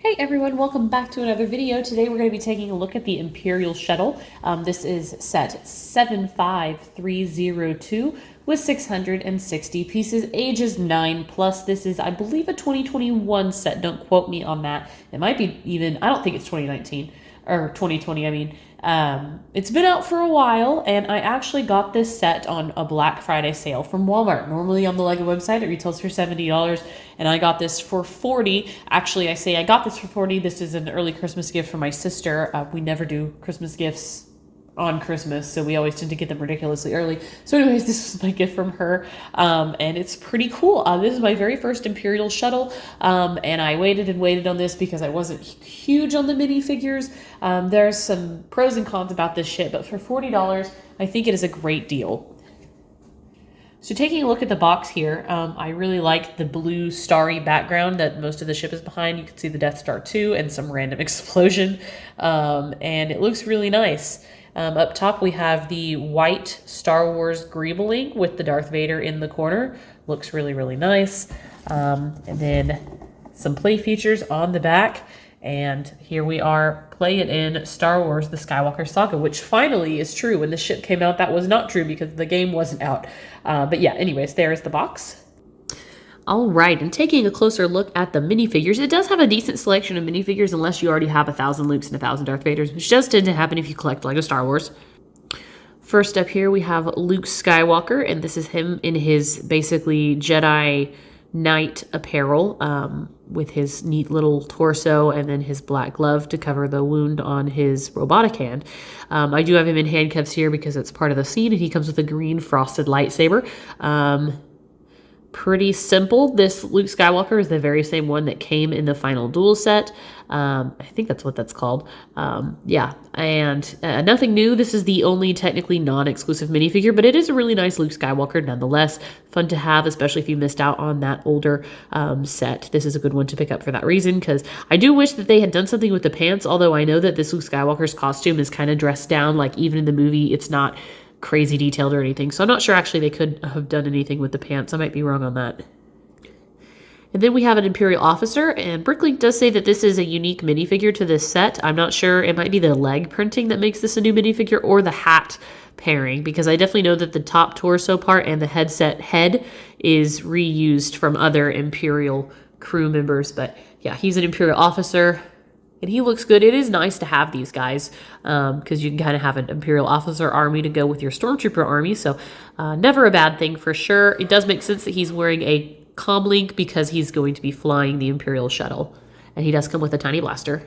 Hey everyone, welcome back to another video. Today we're going to be taking a look at the Imperial Shuttle. This is set 75302 with 660 pieces, ages 9+. This is, I believe, a 2021 set. Don't quote me on that. It might be even, I don't think it's 2019, or 2020, I mean. It's been out for a while, and I actually got this set on a Black Friday sale from Walmart. Normally on the LEGO website, it retails for $70, and I got this for $40. Actually, I say I got this for $40. This is an early Christmas gift from my sister. We never do Christmas gifts on Christmas, so we always tend to get them ridiculously early. So anyways, this was my gift from her, and it's pretty cool. This is my very first Imperial Shuttle, and I waited and waited on this because I wasn't huge on the minifigures. There's some pros and cons about this ship, but for $40, I think it is a great deal. So taking a look at the box here, I really like the blue starry background that most of the ship is behind. You can see the Death Star 2 and some random explosion, and it looks really nice. Up top, we have the white Star Wars greebling with the Darth Vader in the corner. Looks really, really nice. And then some play features on the back. And here we are, play it in Star Wars, the Skywalker Saga, which finally is true. When the ship came out, that was not true because the game wasn't out. But yeah, anyways, there's the box. All right, and taking a closer look at the minifigures, it does have a decent selection of minifigures unless you already have 1,000 Lukes and 1,000 Darth Vaders, which does tend to happen if you collect LEGO Star Wars. First up here, we have Luke Skywalker, and this is him in his basically Jedi Knight apparel with his neat little torso and then his black glove to cover the wound on his robotic hand. I do have him in handcuffs here because it's part of the scene, and he comes with a green frosted lightsaber. Pretty simple. This Luke Skywalker is the very same one that came in the final duel set. I think that's what that's called. Yeah, and nothing new. This is the only technically non-exclusive minifigure, but it is a really nice Luke Skywalker nonetheless. Fun to have, especially if you missed out on that older set. This is a good one to pick up for that reason, because I do wish that they had done something with the pants, although I know that this Luke Skywalker's costume is kind of dressed down. Like, even in the movie, it's not crazy detailed or anything, so I'm not sure actually they could have done anything with the pants. I might be wrong on that. And then we have an Imperial officer, and Bricklink does say that this is a unique minifigure to this set. I'm not sure, it might be the leg printing that makes this a new minifigure, or the hat pairing, because I definitely know that the top torso part and the headset head is reused from other Imperial crew members. But yeah, he's an Imperial officer, and he looks good. It is nice to have these guys because you can kind of have an Imperial officer army to go with your Stormtrooper army. So never a bad thing for sure. It does make sense that he's wearing a comlink because he's going to be flying the Imperial Shuttle. And he does come with a tiny blaster.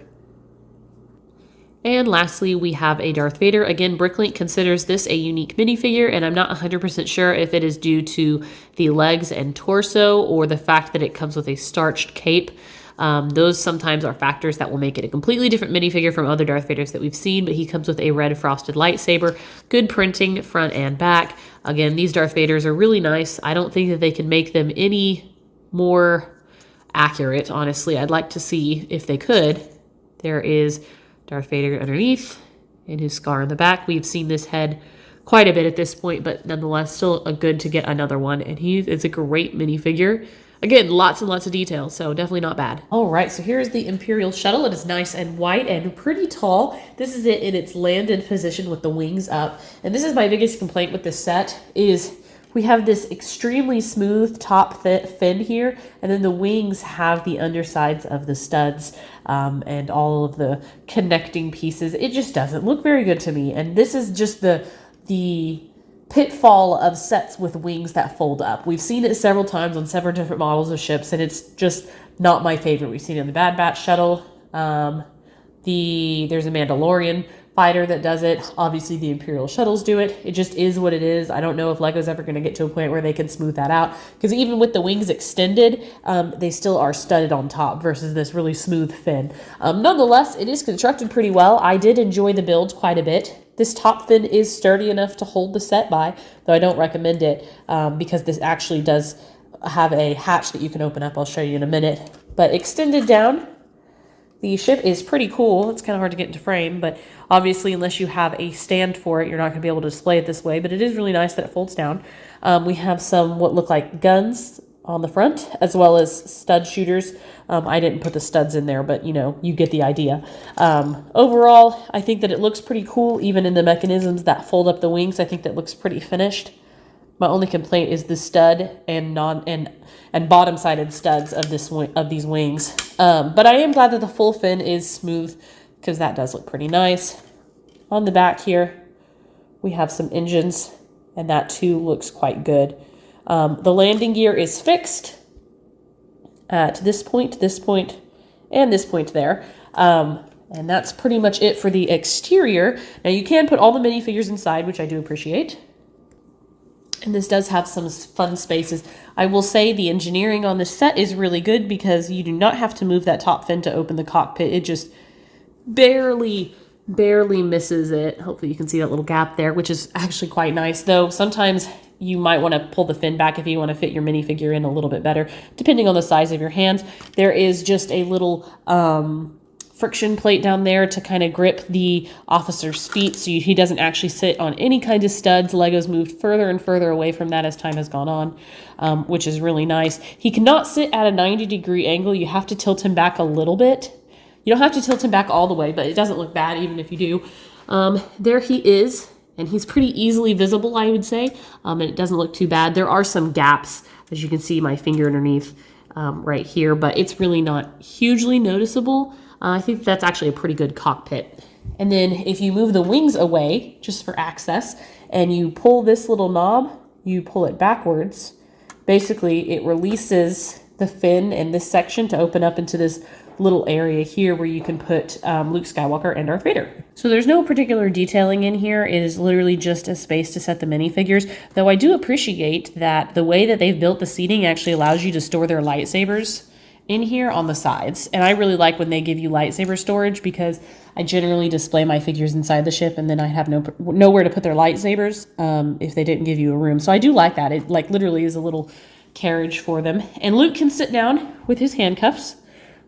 And lastly, we have a Darth Vader. Again, Bricklink considers this a unique minifigure, and I'm not 100% sure if it is due to the legs and torso or the fact that it comes with a starched cape. Those sometimes are factors that will make it a completely different minifigure from other Darth Vaders that we've seen, but he comes with a red frosted lightsaber, good printing front and back. Again, these Darth Vaders are really nice. I don't think that they can make them any more accurate, honestly. I'd like to see if they could. There is Darth Vader underneath and his scar in the back. We've seen this head quite a bit at this point, but nonetheless, still a good to get another one. And he is a great minifigure. Again, lots and lots of details, so definitely not bad. All right, so here's the Imperial Shuttle. It is nice and white and pretty tall. This is it in its landed position with the wings up. And this is my biggest complaint with this set is we have this extremely smooth top fin here, and then the wings have the undersides of the studs and all of the connecting pieces. It just doesn't look very good to me. And this is just the pitfall of sets with wings that fold up. We've seen it several times on several different models of ships, and it's just not my favorite. We've seen it in the Bad Batch shuttle. There's a Mandalorian fighter that does it. Obviously, the Imperial shuttles do it. It just is what it is. I don't know if LEGO's ever going to get to a point where they can smooth that out, because even with the wings extended, they still are studded on top versus this really smooth fin. Nonetheless, it is constructed pretty well. I did enjoy the build quite a bit. This top fin is sturdy enough to hold the set by, though I don't recommend it because this actually does have a hatch that you can open up. I'll show you in a minute. But extended down, the ship is pretty cool. It's kind of hard to get into frame, but obviously unless you have a stand for it, you're not going to be able to display it this way. But it is really nice that it folds down. We have some what look like guns on the front, as well as stud shooters. I didn't put the studs in there, but you know, you get the idea. Overall, I think that it looks pretty cool, even in the mechanisms that fold up the wings. I think that looks pretty finished. My only complaint is the stud and bottom-sided studs of these wings. But I am glad that the full fin is smooth, because that does look pretty nice. On the back here, we have some engines, and that too looks quite good. The landing gear is fixed at this point, and this point there. And that's pretty much it for the exterior. Now you can put all the minifigures inside, which I do appreciate. And this does have some fun spaces. I will say the engineering on this set is really good because you do not have to move that top fin to open the cockpit. It just barely misses it. Hopefully you can see that little gap there, which is actually quite nice. Though sometimes you might want to pull the fin back if you want to fit your minifigure in a little bit better, depending on the size of your hands. There is just a little friction plate down there to kind of grip the officer's feet so he doesn't actually sit on any kind of studs. Lego's moved further and further away from that as time has gone on, which is really nice. He cannot sit at a 90-degree angle. You have to tilt him back a little bit. You don't have to tilt him back all the way, but it doesn't look bad even if you do. There he is, and he's pretty easily visible, I would say, and it doesn't look too bad. There are some gaps, as you can see my finger underneath right here, but it's really not hugely noticeable. I think that's actually a pretty good cockpit. And then if you move the wings away, just for access, and you pull this little knob, you pull it backwards, basically it releases the fin in this section to open up into this little area here where you can put Luke Skywalker and Darth Vader. So there's no particular detailing in here. It is literally just a space to set the minifigures, though I do appreciate that the way that they've built the seating actually allows you to store their lightsabers in here on the sides. And I really like when they give you lightsaber storage because I generally display my figures inside the ship and then I have nowhere to put their lightsabers if they didn't give you a room. So I do like that. It like literally is a little carriage for them. And Luke can sit down with his handcuffs,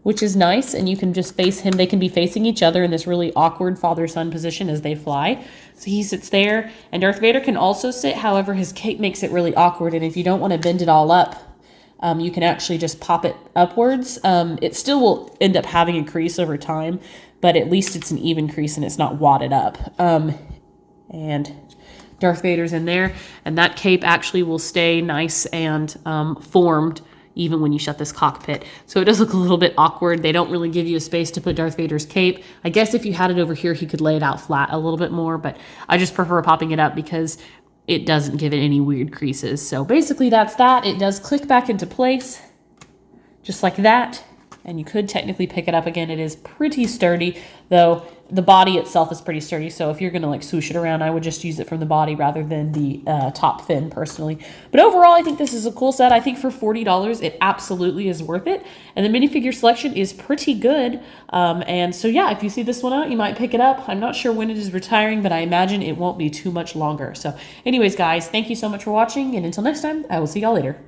which is nice, and you can just face him. They can be facing each other in this really awkward father-son position as they fly. So he sits there, and Darth Vader can also sit. However, his cape makes it really awkward, and if you don't want to bend it all up, you can actually just pop it upwards. It still will end up having a crease over time, but at least it's an even crease and it's not wadded up. And Darth Vader's in there, and that cape actually will stay nice and formed even when you shut this cockpit. So it does look a little bit awkward. They don't really give you a space to put Darth Vader's cape. I guess if you had it over here, he could lay it out flat a little bit more, but I just prefer popping it up because it doesn't give it any weird creases. So basically that's that. It does click back into place just like that. And you could technically pick it up again. It is pretty sturdy, though the body itself is pretty sturdy. So if you're going to like swoosh it around, I would just use it from the body rather than the top fin personally. But overall, I think this is a cool set. I think for $40, it absolutely is worth it. And the minifigure selection is pretty good. And so yeah, if you see this one out, you might pick it up. I'm not sure when it is retiring, but I imagine it won't be too much longer. So anyways, guys, thank you so much for watching. And until next time, I will see y'all later.